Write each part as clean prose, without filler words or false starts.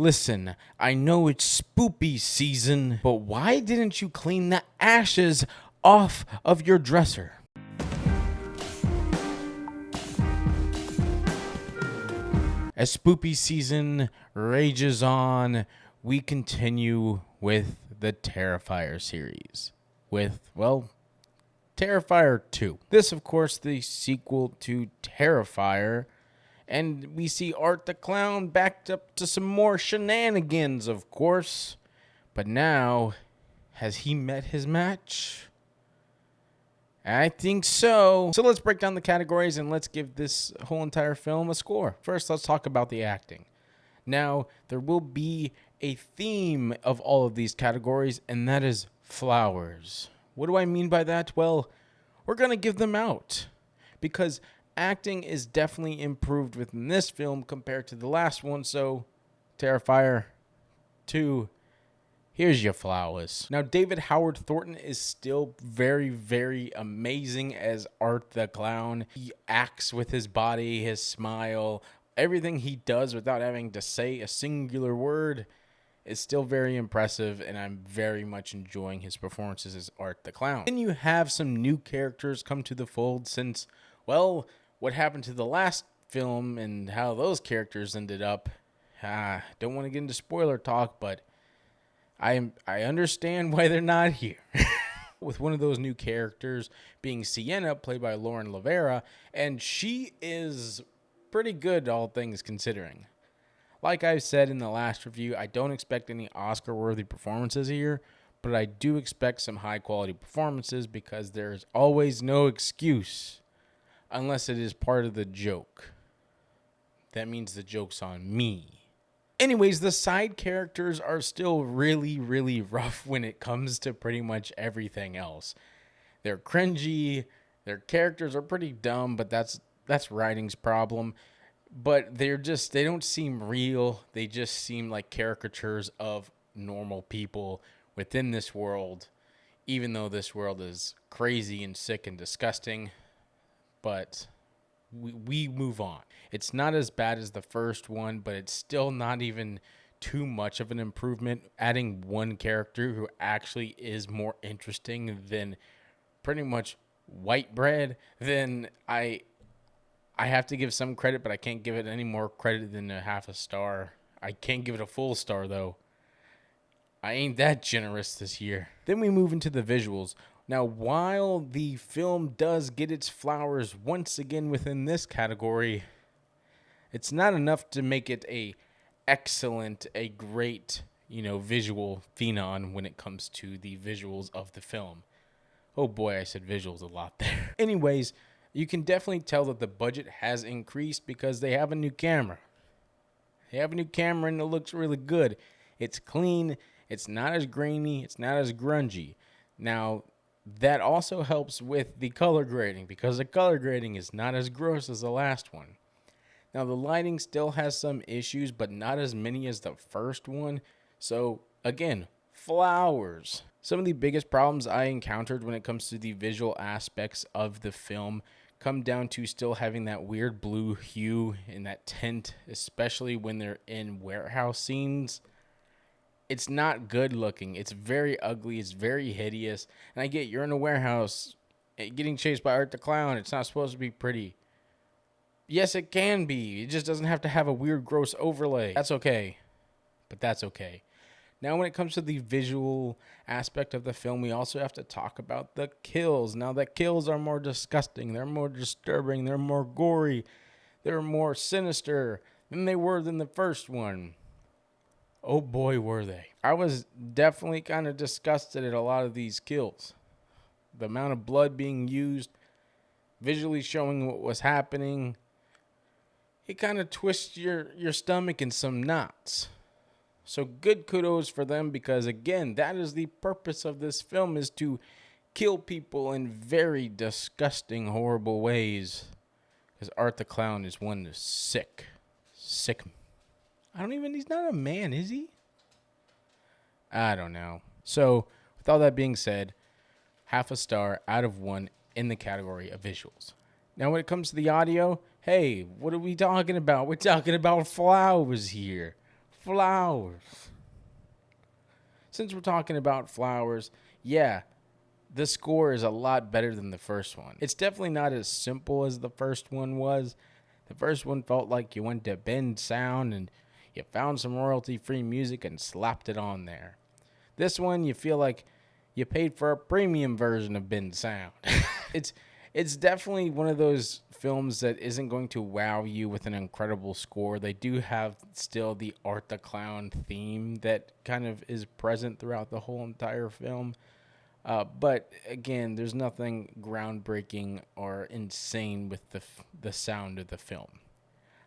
Listen, I know it's spoopy season, but why didn't you clean the ashes off of your dresser? As spoopy season rages on, we continue with the Terrifier series. With, well, Terrifier 2. This, of course, the sequel to Terrifier. And we see Art the Clown backed up to some more shenanigans, of course. But now, has he met his match? I think so. So let's break down the categories and let's give this whole entire film a score. First, let's talk about the acting. Now, there will be a theme of all of these categories, and that is flowers. What do I mean by that? Well, we're going to give them out because acting is definitely improved within this film compared to the last one. So, Terrifier 2, here's your flowers. Now, David Howard Thornton is still very, very amazing as Art the Clown. He acts with his body, his smile, everything he does without having to say a singular word is still very impressive, and I'm very much enjoying his performances as Art the Clown. Then you have some new characters come to the fold since, well, what happened to the last film and how those characters ended up. Don't want to get into spoiler talk, but I understand why they're not here. With one of those new characters being Sienna, played by Lauren Lavera, and she is pretty good, all things considering. Like I've said in the last review, I don't expect any Oscar-worthy performances here, but I do expect some high-quality performances because there's always no excuse unless it is part of the joke. That means the joke's on me. Anyways, the side characters are still really, really rough when it comes to pretty much everything else. They're cringy, their characters are pretty dumb, but that's writing's problem. But they don't seem real. They just seem like caricatures of normal people within this world, even though this world is crazy and sick and disgusting. But we move on. It's not as bad as the first one, but it's still not even too much of an improvement. Adding one character who actually is more interesting than pretty much white bread, then I have to give some credit, but I can't give it any more credit than a half a star. I can't give it a full star, though. I ain't that generous this year. Then we move into the visuals. Now, while the film does get its flowers once again within this category, it's not enough to make it a great, visual phenom when it comes to the visuals of the film. Oh boy, I said visuals a lot there. Anyways, you can definitely tell that the budget has increased because they have a new camera. They have a new camera and it looks really good. It's clean. It's not as grainy. It's not as grungy. Now, that also helps with the color grading because the color grading is not as gross as the last one. Now, the lighting still has some issues, but not as many as the first one. So, again, flowers. Some of the biggest problems I encountered when it comes to the visual aspects of the film come down to still having that weird blue hue in that tint, especially when they're in warehouse scenes. It's not good looking. It's very ugly. It's very hideous. And I get you're in a warehouse getting chased by Art the Clown. It's not supposed to be pretty. Yes, it can be. It just doesn't have to have a weird, gross overlay. That's okay. But that's okay. Now, when it comes to the visual aspect of the film, we also have to talk about the kills. Now, the kills are more disgusting. They're more disturbing. They're more gory. They're more sinister than they were than the first one. Oh boy, were they. I was definitely kind of disgusted at a lot of these kills. The amount of blood being used, visually showing what was happening, it kind of twists your stomach in some knots. So good kudos for them because, again, that is the purpose of this film, is to kill people in very disgusting, horrible ways. Because Art the Clown is one that's sick. He's not a man, is he? I don't know. So, with all that being said, half a star out of 1 in the category of visuals. Now, when it comes to the audio, hey, what are we talking about? We're talking about flowers here. Flowers. Since we're talking about flowers, yeah, the score is a lot better than the first one. It's definitely not as simple as the first one was. The first one felt like you went to Bend Sound and you found some royalty-free music and slapped it on there. This one, you feel like you paid for a premium version of Bend Sound. it's it's definitely one of those films that isn't going to wow you with an incredible score. They do have still the Art the Clown theme that kind of is present throughout the whole entire film. But again, there's nothing groundbreaking or insane with the sound of the film.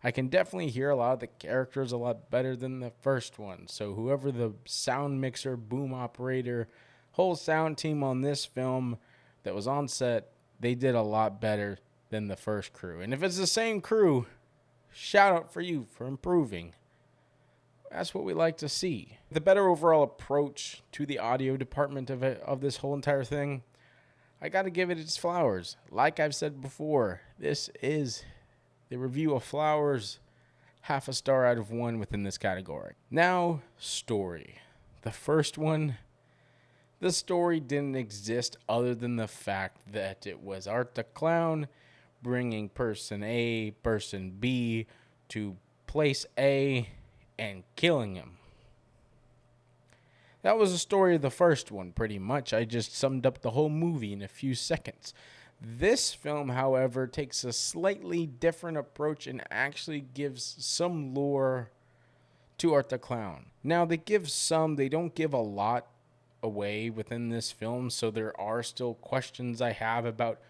I can definitely hear a lot of the characters a lot better than the first one. So whoever the sound mixer, boom operator, whole sound team on this film that was on set, they did a lot better than the first crew. And if it's the same crew, shout out for you for improving. That's what we like to see. The better overall approach to the audio department of this whole entire thing, I got to give it its flowers. Like I've said before, this is the review of Flowers, half a star out of 1 within this category. Now, story. The first one, the story didn't exist other than the fact that it was Art the Clown bringing person A, person B to place A and killing him. That was the story of the first one, pretty much. I just summed up the whole movie in a few seconds. This film, however, takes a slightly different approach and actually gives some lore to Art the Clown. Now, they don't give a lot away within this film, so there are still questions I have about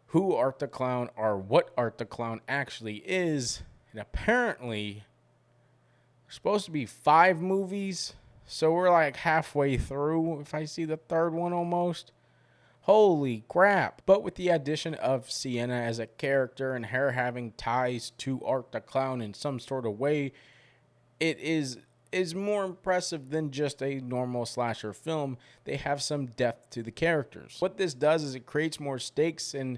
who Art the Clown or what Art the Clown actually is. And apparently, there's supposed to be 5 movies, so we're like halfway through if I see the third one almost. Holy crap. But with the addition of Sienna as a character and her having ties to Art the Clown in some sort of way, it is more impressive than just a normal slasher film. They have some depth to the characters. What this does is it creates more stakes and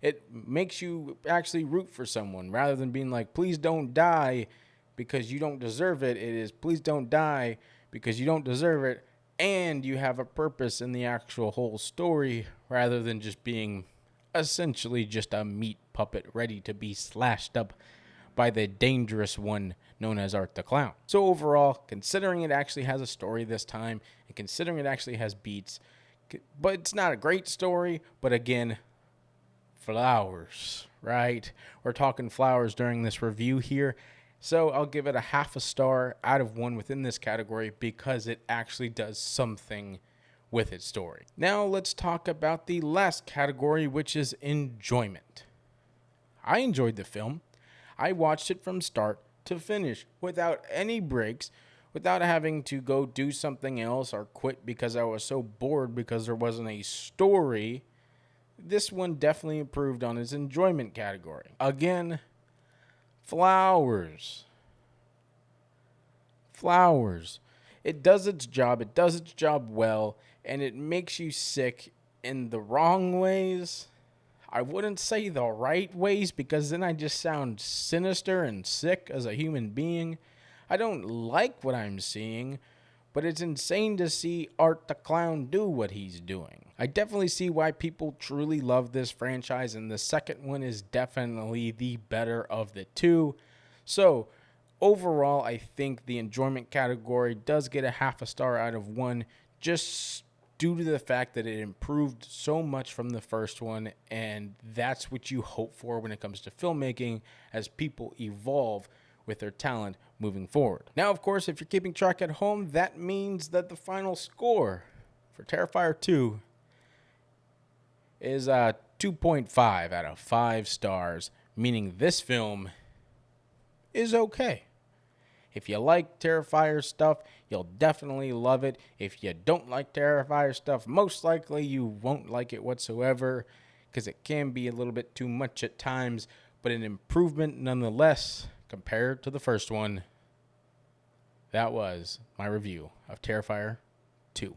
it makes you actually root for someone rather than being like, please don't die because you don't deserve it. It is, please don't die because you don't deserve it. And you have a purpose in the actual whole story rather than just being essentially just a meat puppet ready to be slashed up by the dangerous one known as Art the Clown. So overall, considering it actually has a story this time, and considering it actually has beats, but it's not a great story, but again, flowers, right? We're talking flowers during this review here. So I'll give it a half a star out of 1 within this category because it actually does something with its story. Now let's talk about the last category, which is enjoyment. I enjoyed the film. I watched it from start to finish without any breaks, without having to go do something else or quit because I was so bored because there wasn't a story. This one definitely improved on its enjoyment category. Again, flowers. It does its job. It does its job well, and it makes you sick in the wrong ways. I wouldn't say the right ways because then I just sound sinister and sick as a human being. I don't like what I'm seeing, but it's insane to see Art the Clown do what he's doing. I definitely see why people truly love this franchise, and the second one is definitely the better of the two. So, overall, I think the enjoyment category does get a half a star out of 1, just due to the fact that it improved so much from the first one, and that's what you hope for when it comes to filmmaking as people evolve with their talent moving forward. Now, of course, if you're keeping track at home, that means that the final score for Terrifier 2 is 2.5 out of 5 stars, meaning this film is okay. If you like Terrifier stuff, you'll definitely love it. If you don't like Terrifier stuff, most likely you won't like it whatsoever because it can be a little bit too much at times, but an improvement nonetheless compared to the first one. That was my review of Terrifier 2.